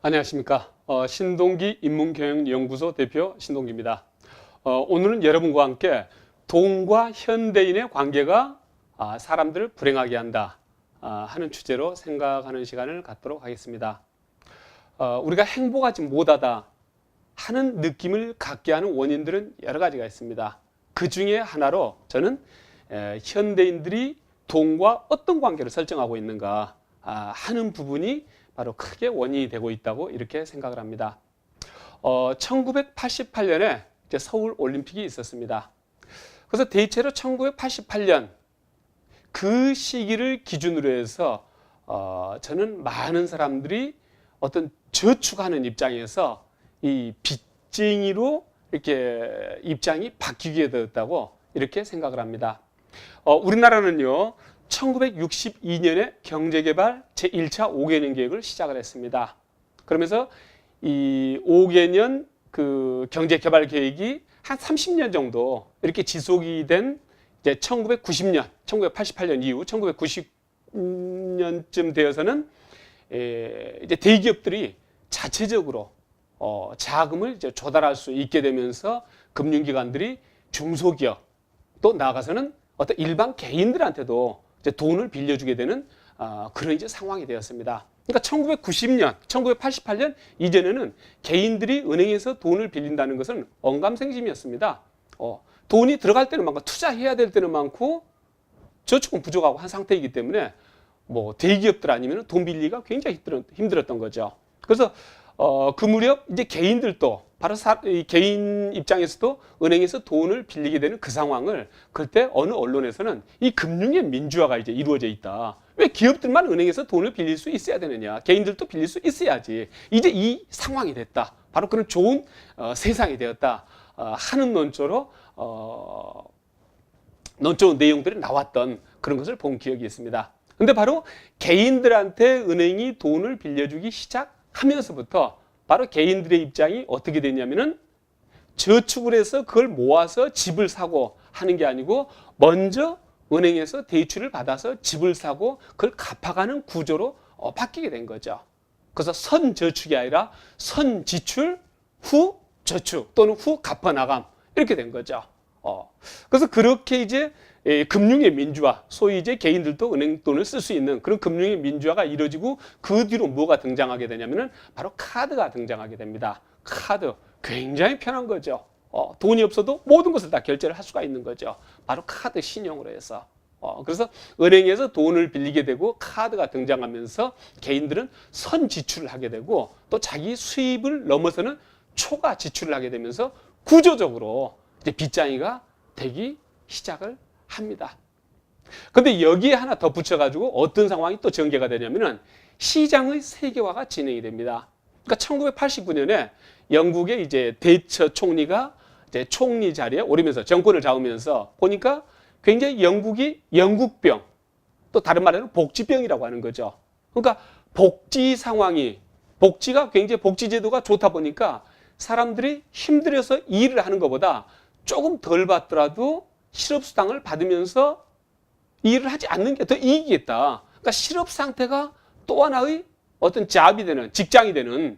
안녕하십니까. 신동기 인문경영연구소 대표 신동기입니다. 오늘은 여러분과 함께 돈과 현대인의 관계가 사람들을 불행하게 한다 하는 주제로 생각하는 시간을 갖도록 하겠습니다. 우리가 행복하지 못하다 하는 느낌을 갖게 하는 원인들은 여러 가지가 있습니다. 그 중에 하나로 저는 현대인들이 돈과 어떤 관계를 설정하고 있는가 하는 부분이 바로 크게 원인이 되고 있다고 이렇게 생각을 합니다. 1988년에 서울 올림픽이 있었습니다. 그래서 대체로 1988년 그 시기를 기준으로 해서 저는 많은 사람들이 어떤 저축하는 입장에서 이 빚쟁이로 이렇게 입장이 바뀌게 되었다고 이렇게 생각을 합니다. 우리나라는요, 1962년에 경제개발 제1차 5개년 계획을 시작을 했습니다. 그러면서 이 5개년 그 경제개발 계획이 한 30년 정도 이렇게 지속이 된 이제 1990년, 1988년 이후 1990년쯤 되어서는 이제 대기업들이 자체적으로 자금을 이제 조달할 수 있게 되면서 금융기관들이 중소기업 또 나아가서는 어떤 일반 개인들한테도 이제 돈을 빌려주게 되는 그런 이제 상황이 되었습니다. 그러니까 1990년, 1988년 이전에는 개인들이 은행에서 돈을 빌린다는 것은 언감생심이었습니다. 돈이 들어갈 때는 많고 투자해야 될 때는 많고 저축은 부족하고 한 상태이기 때문에 뭐 대기업들 아니면 돈 빌리기가 굉장히 힘들었던 거죠. 그래서 그 무렵 이제 개인들도 바로 개인 입장에서도 은행에서 돈을 빌리게 되는 그 상황을 그때 어느 언론에서는 이 금융의 민주화가 이제 이루어져 있다. 왜 기업들만 은행에서 돈을 빌릴 수 있어야 되느냐? 개인들도 빌릴 수 있어야지. 이제 이 상황이 됐다. 바로 그런 좋은 세상이 되었다 하는 논조로 논조 내용들이 나왔던 그런 것을 본 기억이 있습니다. 근데 바로 개인들한테 은행이 돈을 빌려주기 시작하면서부터 바로 개인들의 입장이 어떻게 됐냐면은 저축을 해서 그걸 모아서 집을 사고 하는 게 아니고 먼저 은행에서 대출을 받아서 집을 사고 그걸 갚아가는 구조로 바뀌게 된 거죠. 그래서 선저축이 아니라 선지출 후 저축 또는 후 갚아나감 이렇게 된 거죠. 그래서 그렇게 이제 금융의 민주화, 소위 이제 개인들도 은행 돈을 쓸 수 있는 그런 금융의 민주화가 이루어지고 그 뒤로 뭐가 등장하게 되냐면은 바로 카드가 등장하게 됩니다. 카드 굉장히 편한 거죠. 돈이 없어도 모든 것을 다 결제를 할 수가 있는 거죠. 바로 카드 신용으로 해서. 그래서 은행에서 돈을 빌리게 되고 카드가 등장하면서 개인들은 선지출을 하게 되고 또 자기 수입을 넘어서는 초과 지출을 하게 되면서 구조적으로 이제 빚쟁이가 되기 시작을 합니다. 근데 여기에 하나 더 붙여가지고 어떤 상황이 또 전개가 되냐면은 시장의 세계화가 진행이 됩니다. 그러니까 1989년에 영국의 이제 대처 총리가 이제 총리 자리에 오르면서 정권을 잡으면서 보니까 굉장히 영국이 영국병 또 다른 말로는 복지병이라고 하는 거죠. 그러니까 복지 상황이 복지가 굉장히 복지 제도가 좋다 보니까 사람들이 힘들어서 일을 하는 것보다 조금 덜 받더라도 실업수당을 받으면서 일을 하지 않는 게 더 이익이겠다. 그러니까 실업 상태가 또 하나의 어떤 잡이 되는 직장이 되는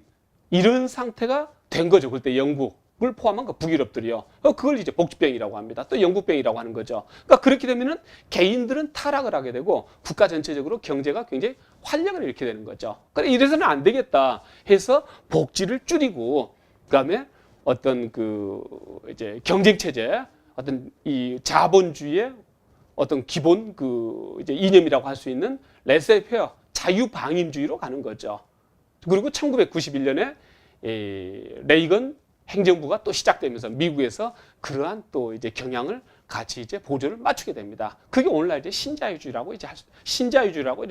이런 상태가 된 거죠. 그때 영국을 포함한 그 북유럽들이요. 그걸 이제 복지병이라고 합니다. 또 영국병이라고 하는 거죠. 그러니까 그렇게 되면은 개인들은 타락을 하게 되고 국가 전체적으로 경제가 굉장히 활력을 일으키게 되는 거죠. 그래 이래서는 안 되겠다 해서 복지를 줄이고 그다음에 어떤 그 이제 경쟁 체제 어떤 이 자본주의의 어떤 기본 그 이제 이념이라고 할 수 있는 레세페어 자유방임주의로 가는 거죠. 그리고 1991년에 레이건 행정부가 또 시작되면서 미국에서 그러한 또 이제 경향을 같이 이제 보조를 맞추게 됩니다. 그게 오늘날 이제 신자유주의라고 이제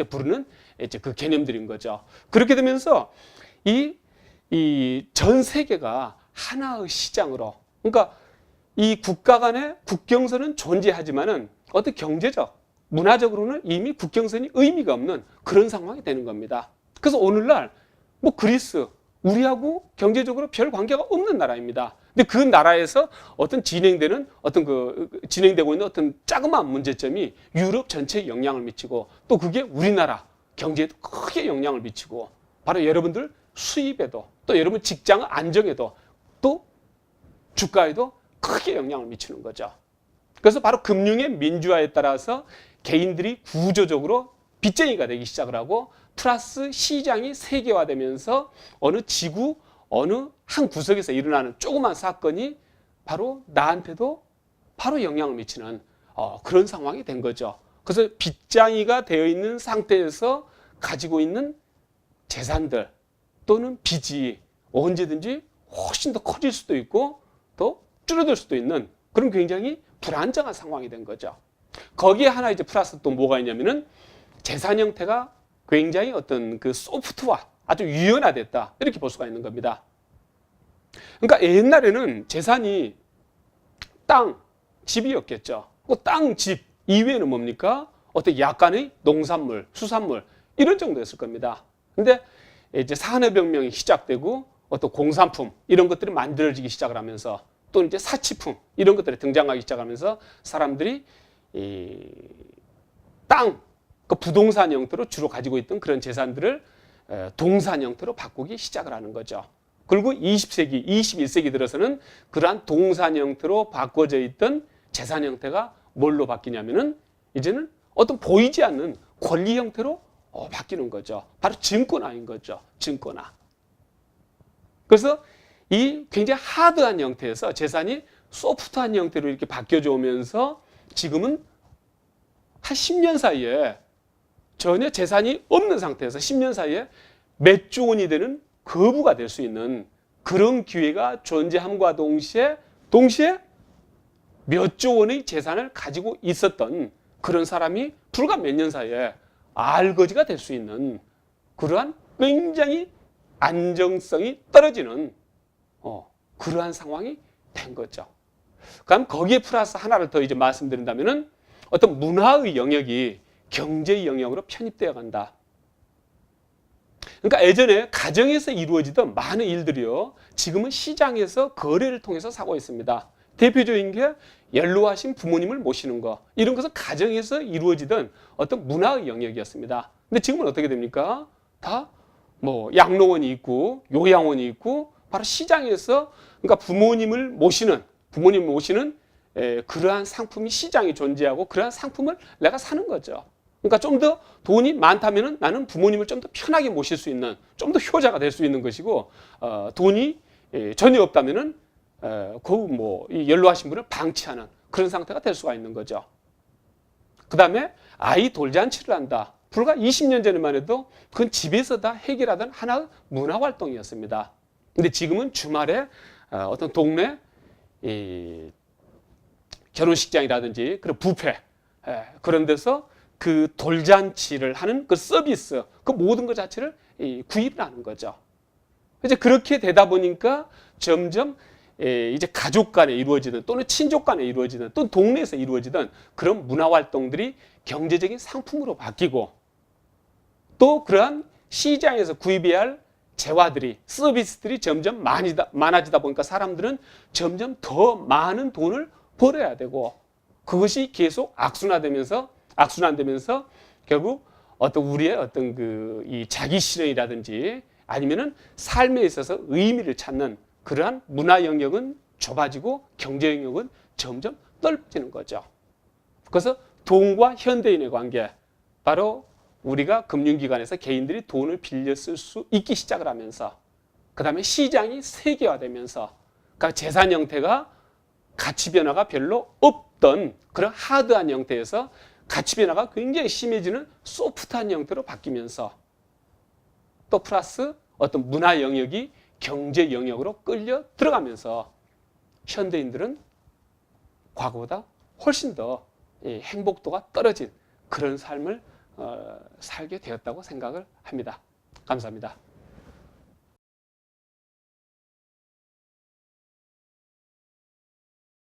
부르는 이제 그 개념들인 거죠. 그렇게 되면서 이 전 세계가 하나의 시장으로 그러니까 이 국가 간의 국경선은 존재하지만은 어떤 경제적, 문화적으로는 이미 국경선이 의미가 없는 그런 상황이 되는 겁니다. 그래서 오늘날 뭐 그리스, 우리하고 경제적으로 별 관계가 없는 나라입니다. 근데 그 나라에서 어떤 진행되고 있는 어떤 자그마한 문제점이 유럽 전체에 영향을 미치고 또 그게 우리나라 경제에도 크게 영향을 미치고 바로 여러분들 수입에도 또 여러분 직장 안정에도 또 주가에도 크게 영향을 미치는 거죠. 그래서 바로 금융의 민주화에 따라서 개인들이 구조적으로 빚쟁이가 되기 시작을 하고 플러스 시장이 세계화되면서 어느 지구 어느 한 구석에서 일어나는 조그만 사건이 바로 나한테도 바로 영향을 미치는 그런 상황이 된 거죠. 그래서 빚쟁이가 되어 있는 상태에서 가지고 있는 재산들 또는 빚이 언제든지 훨씬 더 커질 수도 있고 또 줄어들 수도 있는 그런 굉장히 불안정한 상황이 된 거죠. 거기에 하나 이제 플러스 또 뭐가 있냐면은 재산 형태가 굉장히 어떤 그 소프트화 아주 유연화됐다 이렇게 볼 수가 있는 겁니다. 그러니까 옛날에는 재산이 땅, 집이었겠죠. 그 땅, 집 이외에는 뭡니까? 어떤 약간의 농산물, 수산물 이런 정도였을 겁니다. 근데 이제 산업혁명이 시작되고 어떤 공산품 이런 것들이 만들어지기 시작을 하면서 또 이제 사치품 이런 것들이 등장하기 시작하면서 사람들이 이 땅, 그 부동산 형태로 주로 가지고 있던 그런 재산들을 동산 형태로 바꾸기 시작을 하는 거죠. 그리고 20세기, 21세기 들어서는 그러한 동산 형태로 바꿔져 있던 재산 형태가 뭘로 바뀌냐면은 이제는 어떤 보이지 않는 권리 형태로 바뀌는 거죠. 바로 증권화인 거죠. 증권화. 그래서 이 굉장히 하드한 형태에서 재산이 소프트한 형태로 이렇게 바뀌어져 오면서 지금은 한 10년 사이에 전혀 재산이 없는 상태에서 10년 사이에 몇 조 원이 되는 거부가 될 수 있는 그런 기회가 존재함과 동시에 몇 조 원의 재산을 가지고 있었던 그런 사람이 불과 몇 년 사이에 알거지가 될 수 있는 그러한 굉장히 안정성이 떨어지는 그러한 상황이 된 거죠. 그럼 거기에 플러스 하나를 더 이제 말씀드린다면은 어떤 문화의 영역이 경제의 영역으로 편입되어 간다. 그러니까 예전에 가정에서 이루어지던 많은 일들이요. 지금은 시장에서 거래를 통해서 사고 있습니다. 대표적인 게 연로하신 부모님을 모시는 거. 이런 것은 가정에서 이루어지던 어떤 문화의 영역이었습니다. 근데 지금은 어떻게 됩니까? 다 뭐 양로원이 있고 요양원이 있고 바로 시장에서 그러니까 부모님을 모시는 그러한 상품이 시장에 존재하고 그러한 상품을 내가 사는 거죠. 그러니까 좀 더 돈이 많다면은 나는 부모님을 좀 더 편하게 모실 수 있는 좀 더 효자가 될 수 있는 것이고 돈이 전혀 없다면은 이 연로하신 분을 방치하는 그런 상태가 될 수가 있는 거죠. 그 다음에 아이 돌잔치를 한다. 불과 20년 전에만 해도 그건 집에서 다 해결하던 하나의 문화 활동이었습니다. 근데 지금은 주말에 어떤 동네 결혼식장이라든지 그런 뷔페 그런 데서 그 돌잔치를 하는 그 서비스 그 모든 것 자체를 구입을 하는 거죠. 이제 그렇게 되다 보니까 점점 이제 가족 간에 이루어지는 또는 친족 간에 이루어지는 또는 동네에서 이루어지던 그런 문화 활동들이 경제적인 상품으로 바뀌고 또 그러한 시장에서 구입해야 할 재화들이 서비스들이 점점 많아지다 보니까 사람들은 점점 더 많은 돈을 벌어야 되고 그것이 계속 악순환되면서 결국 어떤 우리의 어떤 이 자기 실현이라든지 아니면은 삶에 있어서 의미를 찾는 그러한 문화 영역은 좁아지고 경제 영역은 점점 넓어지는 거죠. 그래서 돈과 현대인의 관계, 바로 우리가 금융기관에서 개인들이 돈을 빌려 쓸 수 있기 시작을 하면서 그 다음에 시장이 세계화되면서 그러니까 재산 형태가 가치 변화가 별로 없던 그런 하드한 형태에서 가치 변화가 굉장히 심해지는 소프트한 형태로 바뀌면서 또 플러스 어떤 문화 영역이 경제 영역으로 끌려 들어가면서 현대인들은 과거보다 훨씬 더 행복도가 떨어진 그런 삶을 살게 되었다고 생각을 합니다. 감사합니다.